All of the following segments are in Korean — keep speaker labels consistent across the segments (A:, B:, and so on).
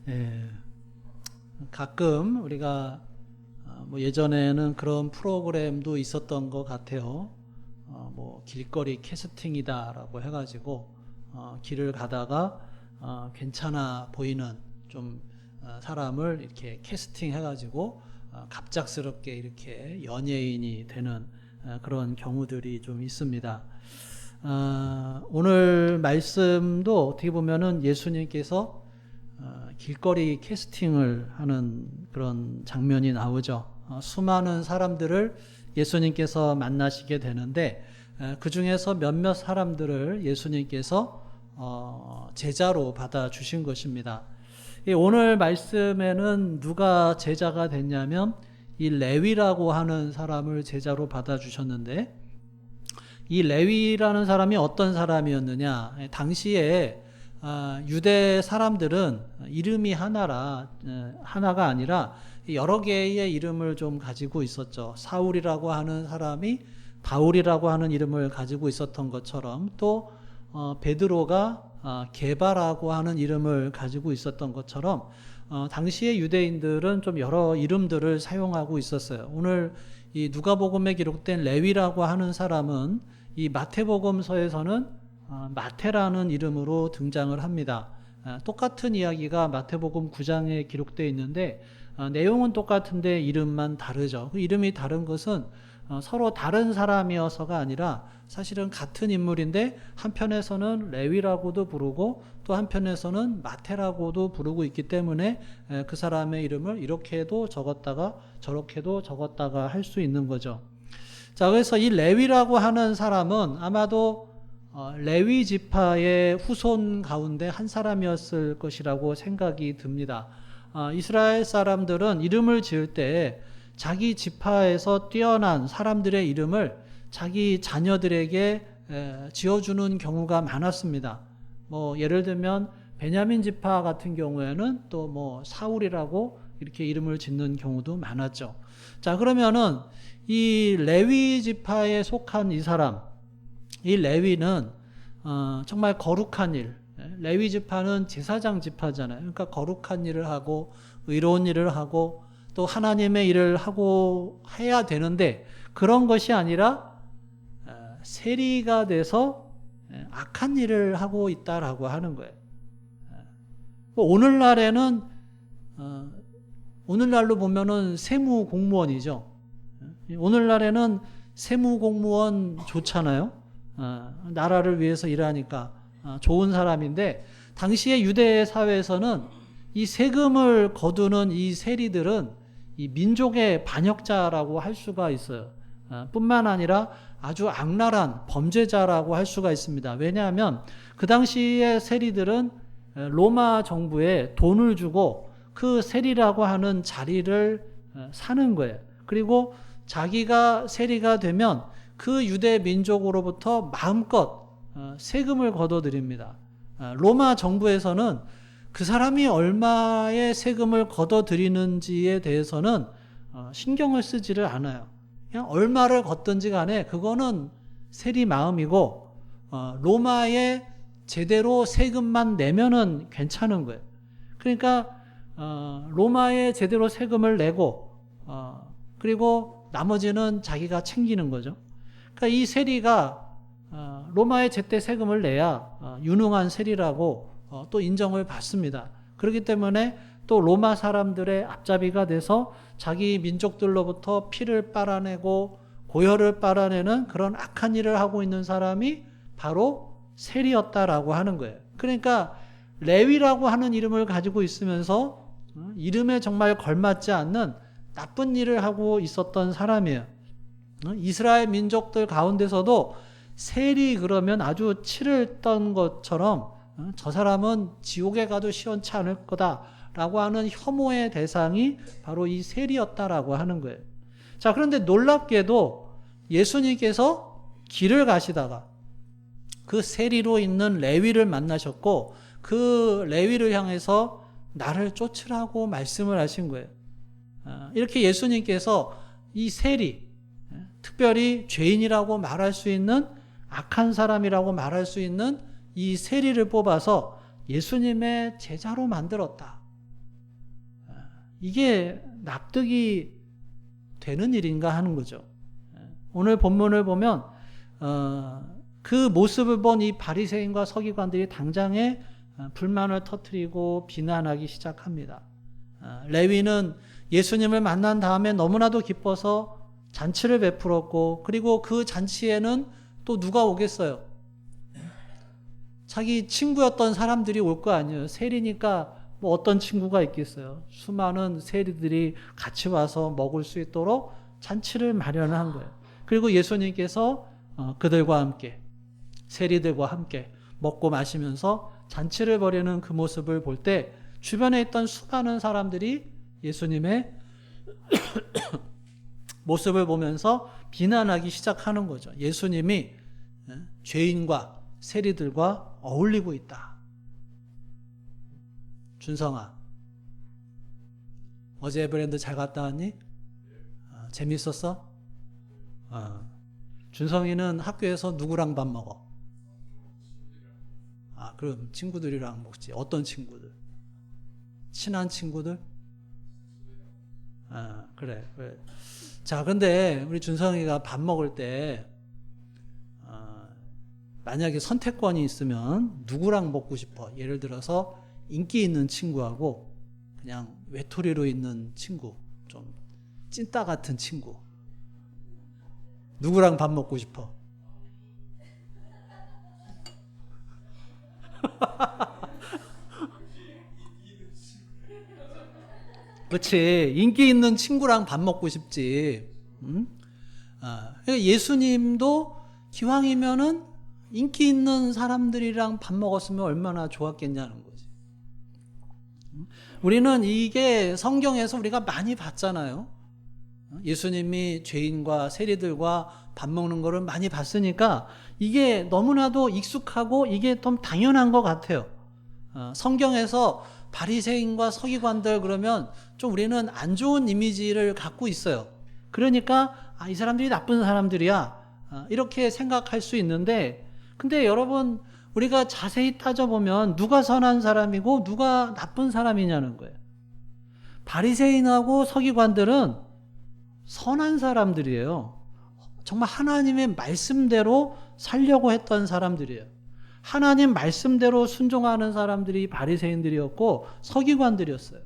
A: 예, 가끔 우리가 뭐 예전에는 그런 프로그램도 있었던 것 같아요. 뭐 길거리 캐스팅이다라고 해가지고 길을 가다가 괜찮아 보이는 좀 사람을 이렇게 캐스팅 해가지고 갑작스럽게 이렇게 연예인이 되는 그런 경우들이 좀 있습니다. 오늘 말씀도 어떻게 보면은 예수님께서 길거리 캐스팅을 하는 그런 장면이 나오죠. 수많은 사람들을 예수님께서 만나시게 되는데 그 중에서 몇몇 사람들을 예수님께서 제자로 받아 주신 것입니다. 오늘 말씀에는 누가 제자가 됐냐면 이 레위라고 하는 사람을 제자로 받아 주셨는데, 이 레위라는 사람이 어떤 사람이었느냐? 당시에 유대 사람들은 이름이 하나가 아니라 여러 개의 이름을 좀 가지고 있었죠. 사울이라고 하는 사람이 바울이라고 하는 이름을 가지고 있었던 것처럼, 또 베드로가 게바라고 하는 이름을 가지고 있었던 것처럼 당시의 유대인들은 좀 여러 이름들을 사용하고 있었어요. 오늘 이 누가복음에 기록된 레위라고 하는 사람은 이 마태복음서에서는 마태라는 이름으로 등장을 합니다. 똑같은 이야기가 마태복음 9장에 기록되어 있는데 내용은 똑같은데 이름만 다르죠. 그 이름이 다른 것은 서로 다른 사람이어서가 아니라 사실은 같은 인물인데 한편에서는 레위라고도 부르고 또 한편에서는 마태라고도 부르고 있기 때문에 그 사람의 이름을 이렇게도 적었다가 저렇게도 적었다가 할 수 있는 거죠. 자, 그래서 이 레위라고 하는 사람은 아마도 레위 지파의 후손 가운데 한 사람이었을 것이라고 생각이 듭니다. 이스라엘 사람들은 이름을 지을 때 자기 지파에서 뛰어난 사람들의 이름을 자기 자녀들에게 지어주는 경우가 많았습니다. 뭐 예를 들면 베냐민 지파 같은 경우에는 또 뭐 사울이라고 이렇게 이름을 짓는 경우도 많았죠. 자, 그러면은 이 레위 지파에 속한 이 사람, 이 레위는 정말 거룩한 일, 레위 지파는 제사장 지파잖아요. 그러니까 거룩한 일을 하고 의로운 일을 하고 또 하나님의 일을 하고 해야 되는데, 그런 것이 아니라 세리가 돼서 악한 일을 하고 있다라고 하는 거예요. 오늘날에는 오늘날로 보면은 세무 공무원이죠. 오늘날에는 세무 공무원 좋잖아요. 나라를 위해서 일하니까 좋은 사람인데, 당시의 유대 사회에서는 이 세금을 거두는 이 세리들은 이 민족의 반역자라고 할 수가 있어요. 뿐만 아니라 아주 악랄한 범죄자라고 할 수가 있습니다. 왜냐하면 그 당시의 세리들은 로마 정부에 돈을 주고 그 세리라고 하는 자리를 사는 거예요. 그리고 자기가 세리가 되면 그 유대 민족으로부터 마음껏 세금을 걷어들입니다. 로마 정부에서는 그 사람이 얼마의 세금을 걷어들이는지에 대해서는 신경을 쓰지를 않아요. 그냥 얼마를 걷든지 간에 그거는 세리 마음이고 로마에 제대로 세금만 내면은 괜찮은 거예요. 그러니까 로마에 제대로 세금을 내고 그리고 나머지는 자기가 챙기는 거죠. 그러니까 이 세리가 로마에 제때 세금을 내야 유능한 세리라고 또 인정을 받습니다. 그렇기 때문에 또 로마 사람들의 앞잡이가 돼서 자기 민족들로부터 피를 빨아내고 고혈을 빨아내는 그런 악한 일을 하고 있는 사람이 바로 세리였다라고 하는 거예요. 그러니까 레위라고 하는 이름을 가지고 있으면서 이름에 정말 걸맞지 않는 나쁜 일을 하고 있었던 사람이에요. 이스라엘 민족들 가운데서도 세리 그러면 아주 치를 떤 것처럼 저 사람은 지옥에 가도 시원치 않을 거다라고 하는 혐오의 대상이 바로 이 세리였다라고 하는 거예요. 자, 그런데 놀랍게도 예수님께서 길을 가시다가 그 세리로 있는 레위를 만나셨고 그 레위를 향해서 나를 쫓으라고 말씀을 하신 거예요. 이렇게 예수님께서 이 세리, 특별히 죄인이라고 말할 수 있는 악한 사람이라고 말할 수 있는 이 세리를 뽑아서 예수님의 제자로 만들었다. 이게 납득이 되는 일인가 하는 거죠. 오늘 본문을 보면 그 모습을 본 이 바리새인과 서기관들이 당장에 불만을 터뜨리고 비난하기 시작합니다. 레위는 예수님을 만난 다음에 너무나도 기뻐서 잔치를 베풀었고, 그리고 그 잔치에는 또 누가 오겠어요? 자기 친구였던 사람들이 올 거 아니에요. 세리니까 뭐 어떤 친구가 있겠어요. 수많은 세리들이 같이 와서 먹을 수 있도록 잔치를 마련한 거예요. 그리고 예수님께서 그들과 함께, 세리들과 함께 먹고 마시면서 잔치를 벌이는 그 모습을 볼 때 주변에 있던 수많은 사람들이 예수님의 모습을 보면서 비난하기 시작하는 거죠. 예수님이 죄인과 세리들과 어울리고 있다. 준성아, 어제 에버랜드 잘 갔다 왔니? 재밌었어? 준성이는 학교에서 누구랑 밥 먹어? 그럼 친구들이랑 먹지. 어떤 친구들? 친한 친구들? 그래. 자, 근데 우리 준성이가 밥 먹을 때 만약에 선택권이 있으면 누구랑 먹고 싶어? 예를 들어서 인기 있는 친구하고 그냥 외톨이로 있는 친구, 좀 찐따 같은 친구, 누구랑 밥 먹고 싶어? 그렇지. 인기 있는 친구랑 밥 먹고 싶지. 응? 예수님도 기왕이면은 인기 있는 사람들이랑 밥 먹었으면 얼마나 좋았겠냐는 거지. 우리는 이게 성경에서 우리가 많이 봤잖아요. 예수님이 죄인과 세리들과 밥 먹는 거를 많이 봤으니까 이게 너무나도 익숙하고 이게 좀 당연한 것 같아요. 성경에서 바리새인과 서기관들 그러면 좀 우리는 안 좋은 이미지를 갖고 있어요. 그러니까 이 사람들이 나쁜 사람들이야, 이렇게 생각할 수 있는데, 근데 여러분 우리가 자세히 따져보면 누가 선한 사람이고 누가 나쁜 사람이냐는 거예요. 바리새인하고 서기관들은 선한 사람들이에요. 정말 하나님의 말씀대로 살려고 했던 사람들이에요. 하나님 말씀대로 순종하는 사람들이 바리새인들이었고 서기관들이었어요.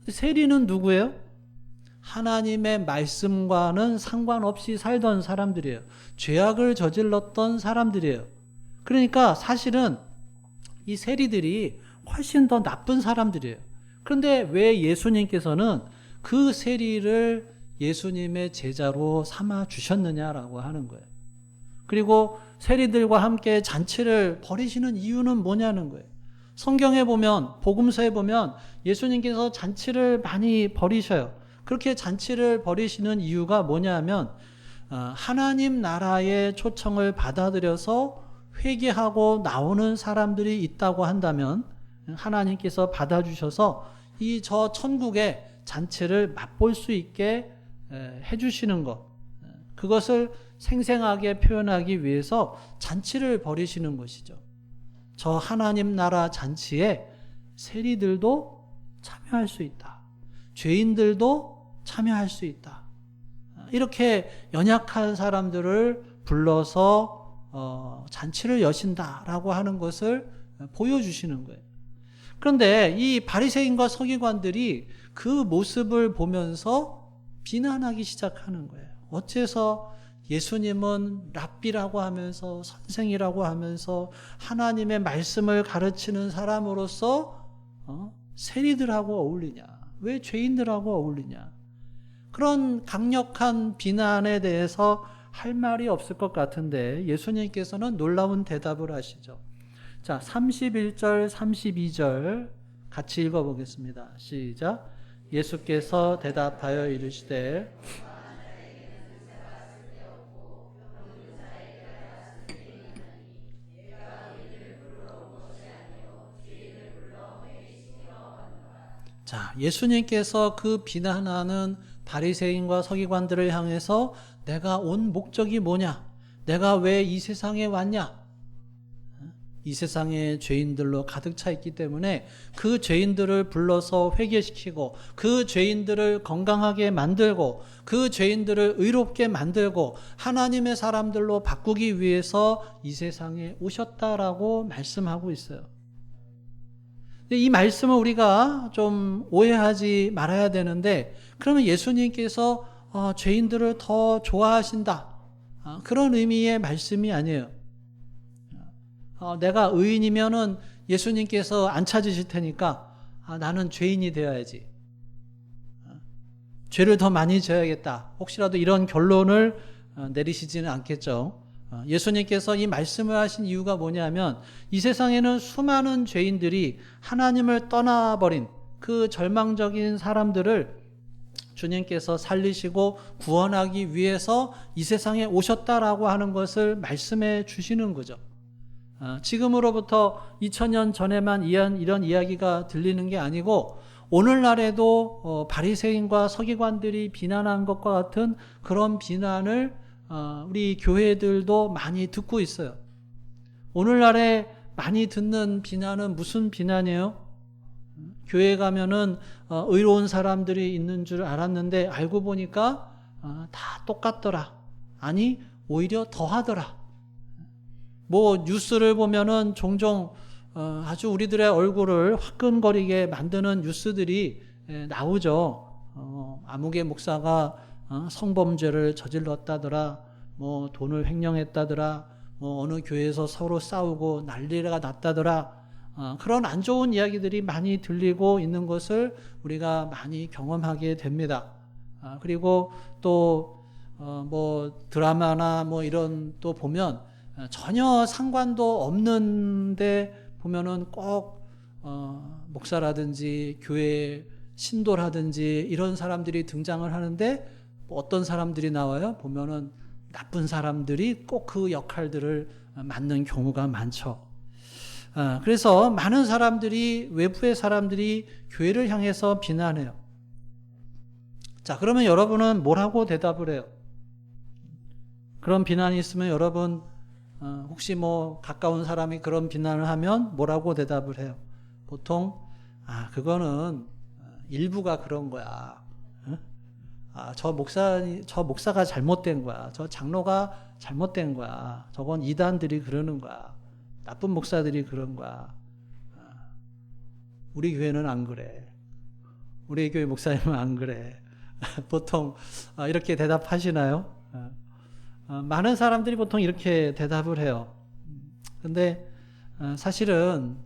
A: 세리는 누구예요? 하나님의 말씀과는 상관없이 살던 사람들이에요. 죄악을 저질렀던 사람들이에요. 그러니까 사실은 이 세리들이 훨씬 더 나쁜 사람들이에요. 그런데 왜 예수님께서는 그 세리를 예수님의 제자로 삼아 주셨느냐라고 하는 거예요. 그리고 세리들과 함께 잔치를 벌이시는 이유는 뭐냐는 거예요. 성경에 보면, 복음서에 보면 예수님께서 잔치를 많이 벌이셔요. 그렇게 잔치를 벌이시는 이유가 뭐냐면 하나님 나라의 초청을 받아들여서 회개하고 나오는 사람들이 있다고 한다면 하나님께서 받아주셔서 이 저 천국의 잔치를 맛볼 수 있게 해주시는 것, 그것을 생생하게 표현하기 위해서 잔치를 벌이시는 것이죠. 저 하나님 나라 잔치에 세리들도 참여할 수 있다. 죄인들도 참여할 수 있다. 이렇게 연약한 사람들을 불러서 잔치를 여신다라고 하는 것을 보여주시는 거예요. 그런데 이 바리새인과 서기관들이 그 모습을 보면서 비난하기 시작하는 거예요. 어째서 예수님은 랍비라고 하면서 선생이라고 하면서 하나님의 말씀을 가르치는 사람으로서 세리들하고 어울리냐? 왜 죄인들하고 어울리냐? 그런 강력한 비난에 대해서 할 말이 없을 것 같은데 예수님께서는 놀라운 대답을 하시죠. 자, 31절, 32절 같이 읽어보겠습니다. 시작. 예수께서 대답하여 이르시되 자, 예수님께서 그 비난하는 바리새인과 서기관들을 향해서 내가 온 목적이 뭐냐? 내가 왜 이 세상에 왔냐? 이 세상의 죄인들로 가득 차 있기 때문에 그 죄인들을 불러서 회개시키고 그 죄인들을 건강하게 만들고 그 죄인들을 의롭게 만들고 하나님의 사람들로 바꾸기 위해서 이 세상에 오셨다라고 말씀하고 있어요. 근데 이 말씀을 우리가 좀 오해하지 말아야 되는데, 그러면 예수님께서 죄인들을 더 좋아하신다, 그런 의미의 말씀이 아니에요. 내가 의인이면은 예수님께서 안 찾으실 테니까 나는 죄인이 되어야지, 죄를 더 많이 져야겠다, 혹시라도 이런 결론을 내리시지는 않겠죠. 예수님께서 이 말씀을 하신 이유가 뭐냐면, 이 세상에는 수많은 죄인들이 하나님을 떠나버린 그 절망적인 사람들을 주님께서 살리시고 구원하기 위해서 이 세상에 오셨다라고 하는 것을 말씀해 주시는 거죠. 지금으로부터 2000년 전에만 이런 이야기가 들리는 게 아니고, 오늘날에도 바리새인과 서기관들이 비난한 것과 같은 그런 비난을 우리 교회들도 많이 듣고 있어요. 오늘날에 많이 듣는 비난은 무슨 비난이에요? 교회 가면은 의로운 사람들이 있는 줄 알았는데 알고 보니까 다 똑같더라. 아니, 오히려 더하더라. 뭐 뉴스를 보면은 종종 아주 우리들의 얼굴을 화끈거리게 만드는 뉴스들이 나오죠. 아무개 목사가 성범죄를 저질렀다더라, 뭐 돈을 횡령했다더라, 뭐 어느 교회에서 서로 싸우고 난리가 났다더라, 그런 안 좋은 이야기들이 많이 들리고 있는 것을 우리가 많이 경험하게 됩니다. 그리고 또 뭐 드라마나 뭐 이런 또 보면 전혀 상관도 없는데 보면은 꼭 목사라든지 교회 신도라든지 이런 사람들이 등장을 하는데, 어떤 사람들이 나와요? 보면은 나쁜 사람들이 꼭 그 역할들을 맡는 경우가 많죠. 그래서 많은 사람들이, 외부의 사람들이 교회를 향해서 비난해요. 자, 그러면 여러분은 뭐라고 대답을 해요? 그런 비난이 있으면 여러분 혹시 뭐 가까운 사람이 그런 비난을 하면 뭐라고 대답을 해요? 보통 그거는 일부가 그런 거야. 저 목사가 잘못된 거야. 저 장로가 잘못된 거야. 저건 이단들이 그러는 거야. 나쁜 목사들이 그런 거야. 우리 교회는 안 그래. 우리 교회 목사님은 안 그래. 보통 이렇게 대답하시나요? 많은 사람들이 보통 이렇게 대답을 해요. 근데 사실은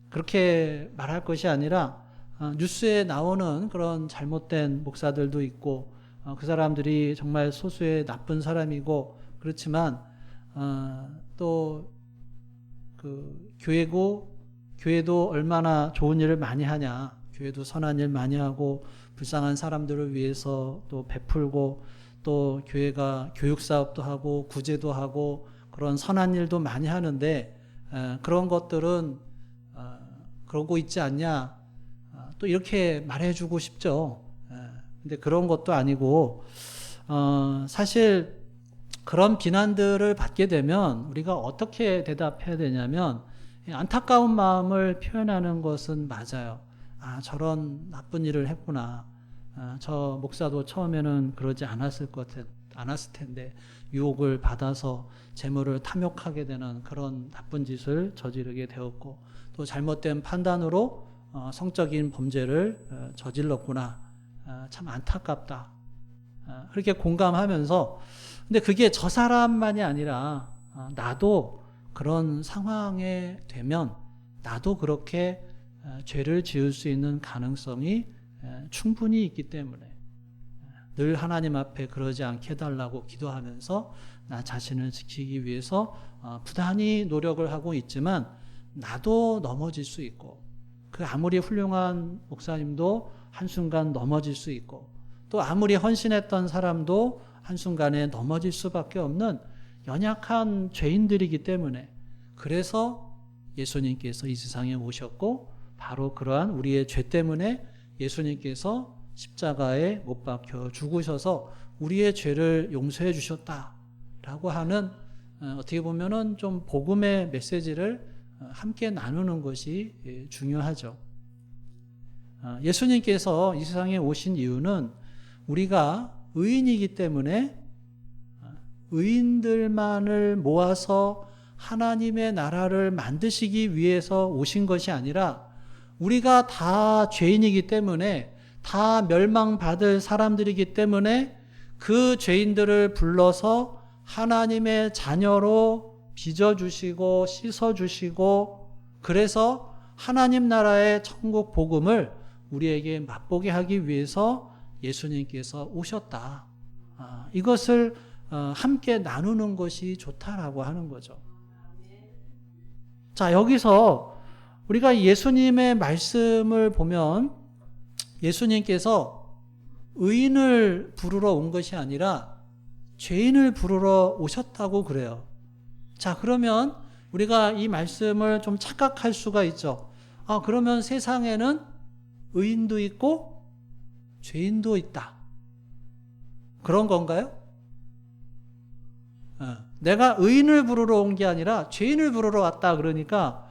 A: 그렇게 말할 것이 아니라, 뉴스에 나오는 그런 잘못된 목사들도 있고, 그 사람들이 정말 소수의 나쁜 사람이고, 그렇지만 또 그 교회도 얼마나 좋은 일을 많이 하냐, 교회도 선한 일 많이 하고 불쌍한 사람들을 위해서 또 베풀고, 또 교회가 교육사업도 하고 구제도 하고 그런 선한 일도 많이 하는데, 그런 것들은 그러고 있지 않냐, 또 이렇게 말해주고 싶죠. 근데 그런 것도 아니고, 사실 그런 비난들을 받게 되면 우리가 어떻게 대답해야 되냐면, 안타까운 마음을 표현하는 것은 맞아요. 저런 나쁜 일을 했구나. 저 목사도 처음에는 그러지 않았을 텐데 유혹을 받아서 재물을 탐욕하게 되는 그런 나쁜 짓을 저지르게 되었고, 또 잘못된 판단으로 성적인 범죄를 저질렀구나. 참 안타깝다. 그렇게 공감하면서, 근데 그게 저 사람만이 아니라 나도 그런 상황에 되면 나도 그렇게 죄를 지을 수 있는 가능성이 충분히 있기 때문에 늘 하나님 앞에 그러지 않게 해달라고 기도하면서 나 자신을 지키기 위해서 부단히 노력을 하고 있지만, 나도 넘어질 수 있고, 그 아무리 훌륭한 목사님도 한순간 넘어질 수 있고, 또 아무리 헌신했던 사람도 한순간에 넘어질 수밖에 없는 연약한 죄인들이기 때문에, 그래서 예수님께서 이 세상에 오셨고, 바로 그러한 우리의 죄 때문에 예수님께서 십자가에 못 박혀 죽으셔서 우리의 죄를 용서해 주셨다라고 하는 어떻게 보면은 좀 복음의 메시지를 함께 나누는 것이 중요하죠. 예수님께서 이 세상에 오신 이유는 우리가 의인이기 때문에 의인들만을 모아서 하나님의 나라를 만드시기 위해서 오신 것이 아니라 우리가 다 죄인이기 때문에 다 멸망받을 사람들이기 때문에 그 죄인들을 불러서 하나님의 자녀로 빚어주시고 씻어주시고 그래서 하나님 나라의 천국 복음을 우리에게 맛보게 하기 위해서 예수님께서 오셨다. 이것을 함께 나누는 것이 좋다라고 하는 거죠. 자, 여기서 우리가 예수님의 말씀을 보면 예수님께서 의인을 부르러 온 것이 아니라 죄인을 부르러 오셨다고 그래요. 자, 그러면 우리가 이 말씀을 좀 착각할 수가 있죠. 그러면 세상에는 의인도 있고 죄인도 있다. 그런 건가요? 내가 의인을 부르러 온 게 아니라 죄인을 부르러 왔다 그러니까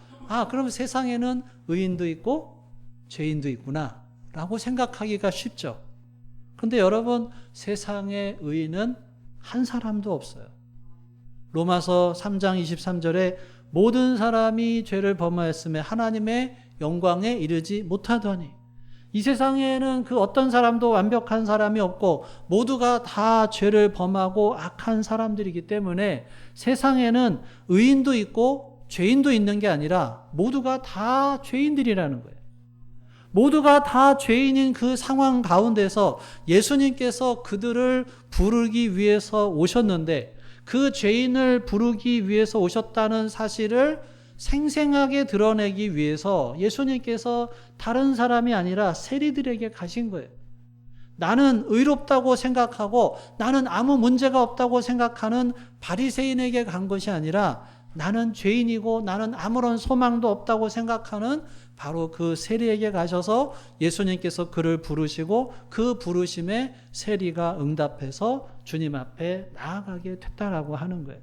A: 그럼 세상에는 의인도 있고 죄인도 있구나 라고 생각하기가 쉽죠. 그런데 여러분, 세상에 의인은 한 사람도 없어요. 로마서 3장 23절에 모든 사람이 죄를 범하였음에 하나님의 영광에 이르지 못하더니, 이 세상에는 그 어떤 사람도 완벽한 사람이 없고 모두가 다 죄를 범하고 악한 사람들이기 때문에 세상에는 의인도 있고 죄인도 있는 게 아니라 모두가 다 죄인들이라는 거예요. 모두가 다 죄인인 그 상황 가운데서 예수님께서 그들을 부르기 위해서 오셨는데, 그 죄인을 부르기 위해서 오셨다는 사실을 생생하게 드러내기 위해서 예수님께서 다른 사람이 아니라 세리들에게 가신 거예요. 나는 의롭다고 생각하고 나는 아무 문제가 없다고 생각하는 바리새인에게 간 것이 아니라 나는 죄인이고 나는 아무런 소망도 없다고 생각하는 바로 그 세리에게 가셔서 예수님께서 그를 부르시고 그 부르심에 세리가 응답해서 주님 앞에 나아가게 됐다라고 하는 거예요.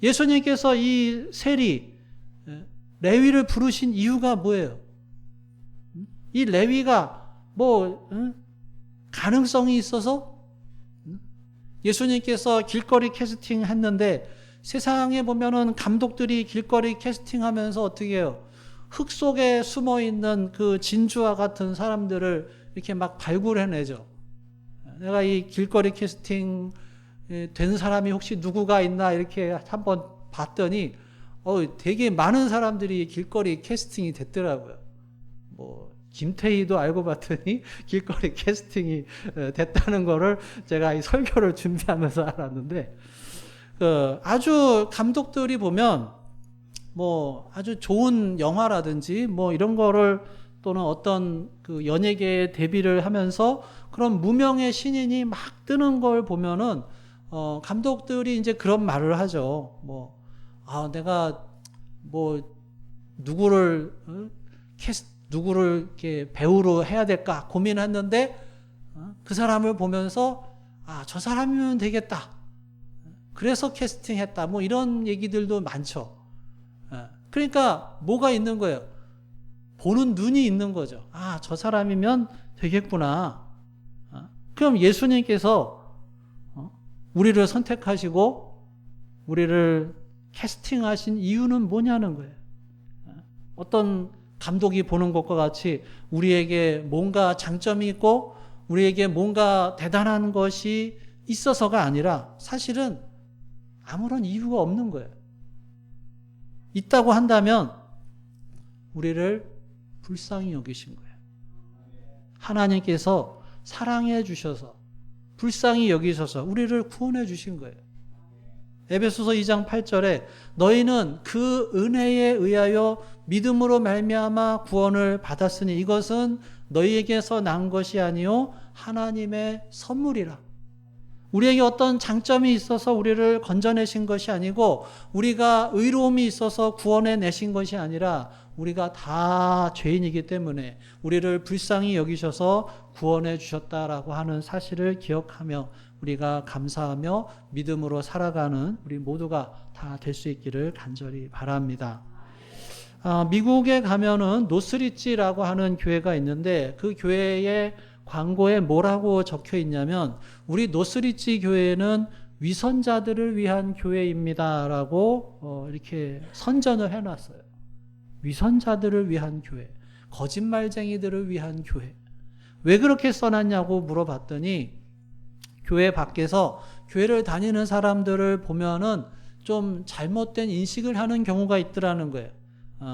A: 예수님께서 이 세리 레위를 부르신 이유가 뭐예요? 이 레위가 가능성이 있어서? 예수님께서 길거리 캐스팅 했는데 세상에 보면은 감독들이 길거리 캐스팅하면서 어떻게 해요? 흙 속에 숨어 있는 그 진주와 같은 사람들을 이렇게 막 발굴해내죠. 내가 이 길거리 캐스팅 된 사람이 혹시 누구가 있나 이렇게 한번 봤더니 되게 많은 사람들이 길거리 캐스팅이 됐더라고요. 김태희도 알고 봤더니 길거리 캐스팅이 됐다는 거를 제가 이 설교를 준비하면서 알았는데, 아주 감독들이 보면 아주 좋은 영화라든지 이런 거를 또는 어떤 그 연예계에 데뷔를 하면서 그런 무명의 신인이 막 뜨는 걸 보면은 감독들이 이제 그런 말을 하죠. 내가 누구를 이렇게 배우로 해야 될까 고민했는데 그 사람을 보면서 저 사람이면 되겠다. 그래서 캐스팅했다. 이런 얘기들도 많죠. 그러니까 뭐가 있는 거예요? 보는 눈이 있는 거죠. 저 사람이면 되겠구나. 그럼 예수님께서 우리를 선택하시고 우리를 캐스팅하신 이유는 뭐냐는 거예요. 어떤 감독이 보는 것과 같이 우리에게 뭔가 장점이 있고 우리에게 뭔가 대단한 것이 있어서가 아니라 사실은 아무런 이유가 없는 거예요. 있다고 한다면 우리를 불쌍히 여기신 거예요. 하나님께서 사랑해 주셔서 불쌍히 여기셔서 우리를 구원해 주신 거예요. 에베소서 2장 8절에 너희는 그 은혜에 의하여 믿음으로 말미암아 구원을 받았으니 이것은 너희에게서 난 것이 아니요 하나님의 선물이라. 우리에게 어떤 장점이 있어서 우리를 건져내신 것이 아니고 우리가 의로움이 있어서 구원해 내신 것이 아니라 우리가 다 죄인이기 때문에 우리를 불쌍히 여기셔서 구원해 주셨다라고 하는 사실을 기억하며 우리가 감사하며 믿음으로 살아가는 우리 모두가 다 될 수 있기를 간절히 바랍니다. 미국에 가면은 노스리지라고 하는 교회가 있는데 그 교회의 광고에 뭐라고 적혀 있냐면 우리 노스리지 교회는 위선자들을 위한 교회입니다라고 이렇게 선전을 해놨어요. 위선자들을 위한 교회, 거짓말쟁이들을 위한 교회. 왜 그렇게 써놨냐고 물어봤더니 교회 밖에서 교회를 다니는 사람들을 보면은 좀 잘못된 인식을 하는 경우가 있더라는 거예요.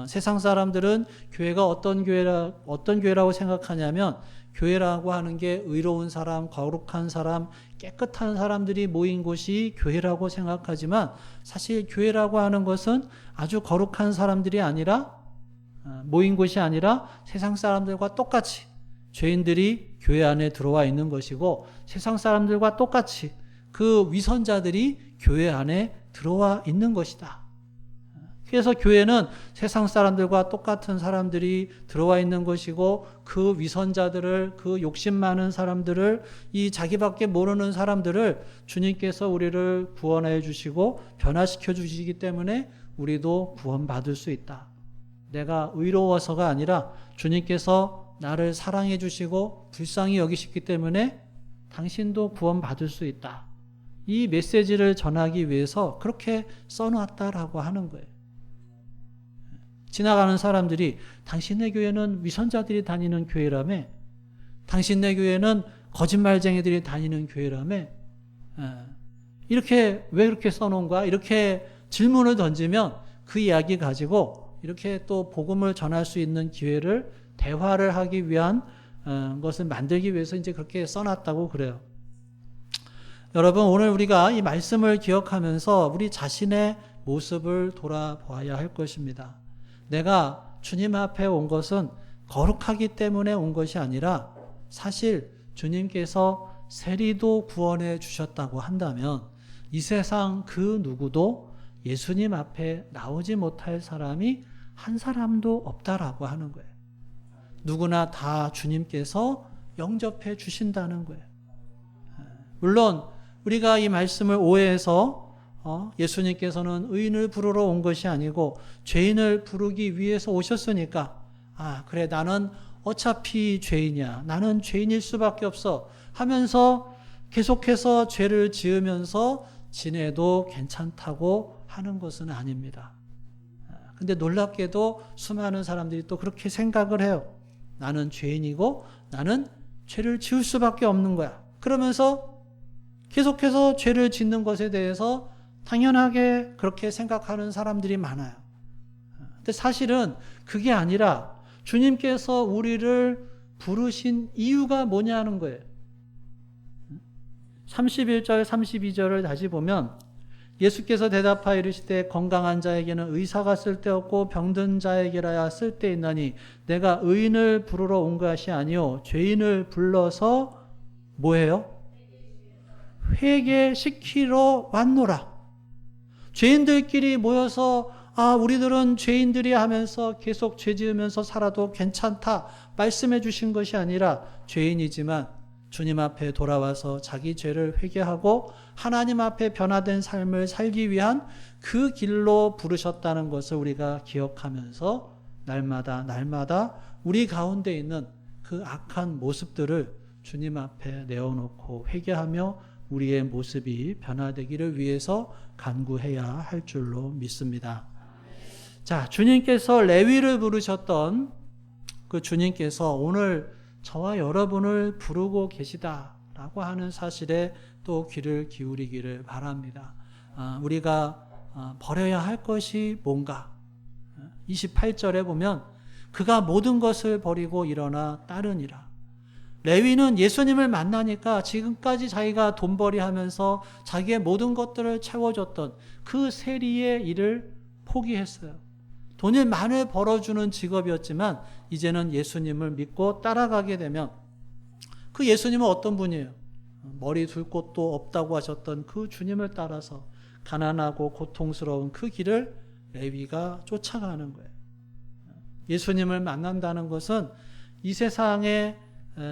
A: 세상 사람들은 교회가 어떤 교회라고 생각하냐면 교회라고 하는 게 의로운 사람, 거룩한 사람, 깨끗한 사람들이 모인 곳이 교회라고 생각하지만 사실 교회라고 하는 것은 아주 거룩한 사람들이 아니라 모인 곳이 아니라 세상 사람들과 똑같이 죄인들이 교회 안에 들어와 있는 것이고 세상 사람들과 똑같이 그 위선자들이 교회 안에 들어와 있는 것이다. 그래서 교회는 세상 사람들과 똑같은 사람들이 들어와 있는 것이고 그 위선자들을, 그 욕심 많은 사람들을, 이 자기밖에 모르는 사람들을 주님께서 우리를 구원해 주시고 변화시켜 주시기 때문에 우리도 구원받을 수 있다. 내가 의로워서가 아니라 주님께서 나를 사랑해 주시고 불쌍히 여기시기 때문에 당신도 구원받을 수 있다. 이 메시지를 전하기 위해서 그렇게 써놨다라고 하는 거예요. 지나가는 사람들이 당신네 교회는 위선자들이 다니는 교회라며, 당신네 교회는 거짓말쟁이들이 다니는 교회라며, 이렇게 왜 그렇게 써놓은 거야? 이렇게 질문을 던지면 그 이야기 가지고 이렇게 또 복음을 전할 수 있는 기회를 대화를 하기 위한 것을 만들기 위해서 이제 그렇게 써놨다고 그래요. 여러분, 오늘 우리가 이 말씀을 기억하면서 우리 자신의 모습을 돌아보아야 할 것입니다. 내가 주님 앞에 온 것은 거룩하기 때문에 온 것이 아니라 사실 주님께서 세리도 구원해 주셨다고 한다면 이 세상 그 누구도 예수님 앞에 나오지 못할 사람이 한 사람도 없다라고 하는 거예요. 누구나 다 주님께서 영접해 주신다는 거예요. 물론 우리가 이 말씀을 오해해서 예수님께서는 의인을 부르러 온 것이 아니고 죄인을 부르기 위해서 오셨으니까 그래 나는 어차피 죄인이야. 나는 죄인일 수밖에 없어 하면서 계속해서 죄를 지으면서 지내도 괜찮다고 하는 것은 아닙니다. 근데 놀랍게도 수많은 사람들이 또 그렇게 생각을 해요. 나는 죄인이고 나는 죄를 지을 수밖에 없는 거야. 그러면서 계속해서 죄를 짓는 것에 대해서 당연하게 그렇게 생각하는 사람들이 많아요. 근데 사실은 그게 아니라 주님께서 우리를 부르신 이유가 뭐냐는 거예요. 31절, 32절을 다시 보면 예수께서 대답하여 이르시되 건강한 자에게는 의사가 쓸데없고 병든 자에게라야 쓸데있나니 내가 의인을 부르러 온 것이 아니요 죄인을 불러서 뭐예요? 회개시키러 왔노라. 죄인들끼리 모여서 우리들은 죄인들이 하면서 계속 죄 지으면서 살아도 괜찮다 말씀해 주신 것이 아니라 죄인이지만 주님 앞에 돌아와서 자기 죄를 회개하고 하나님 앞에 변화된 삶을 살기 위한 그 길로 부르셨다는 것을 우리가 기억하면서 날마다 우리 가운데 있는 그 악한 모습들을 주님 앞에 내어놓고 회개하며 우리의 모습이 변화되기를 위해서 간구해야 할 줄로 믿습니다. 자, 주님께서 레위를 부르셨던 그 주님께서 오늘 저와 여러분을 부르고 계시다라고 하는 사실에 또 귀를 기울이기를 바랍니다. 우리가 버려야 할 것이 뭔가? 28절에 보면 그가 모든 것을 버리고 일어나 따르니라. 레위는 예수님을 만나니까 지금까지 자기가 돈벌이 하면서 자기의 모든 것들을 채워줬던 그 세리의 일을 포기했어요. 돈을 많이 벌어주는 직업이었지만 이제는 예수님을 믿고 따라가게 되면 그 예수님은 어떤 분이에요? 머리 둘 곳도 없다고 하셨던 그 주님을 따라서 가난하고 고통스러운 그 길을 레위가 쫓아가는 거예요. 예수님을 만난다는 것은 이 세상의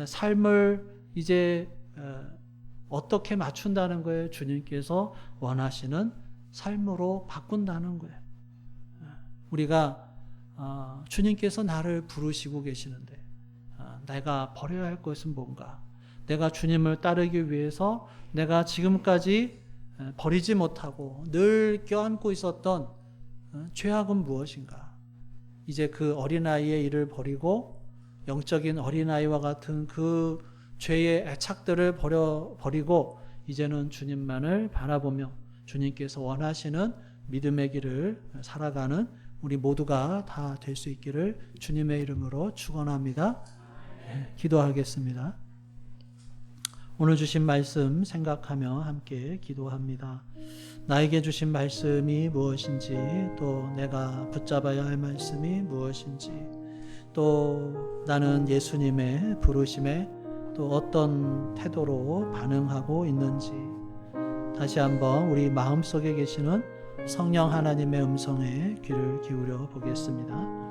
A: 삶을 이제 어떻게 맞춘다는 거예요. 주님께서 원하시는 삶으로 바꾼다는 거예요. 우리가 주님께서 나를 부르시고 계시는데 내가 버려야 할 것은 뭔가? 내가 주님을 따르기 위해서 내가 지금까지 버리지 못하고 늘 껴안고 있었던 죄악은 무엇인가? 이제 그 어린아이의 일을 버리고 영적인 어린아이와 같은 그 죄의 애착들을 버리고 이제는 주님만을 바라보며 주님께서 원하시는 믿음의 길을 살아가는 우리 모두가 다 될 수 있기를 주님의 이름으로 축원합니다. 기도하겠습니다. 오늘 주신 말씀 생각하며 함께 기도합니다. 나에게 주신 말씀이 무엇인지, 또 내가 붙잡아야 할 말씀이 무엇인지, 또 나는 예수님의 부르심에 또 어떤 태도로 반응하고 있는지 다시 한번 우리 마음속에 계시는 성령 하나님의 음성에 귀를 기울여 보겠습니다.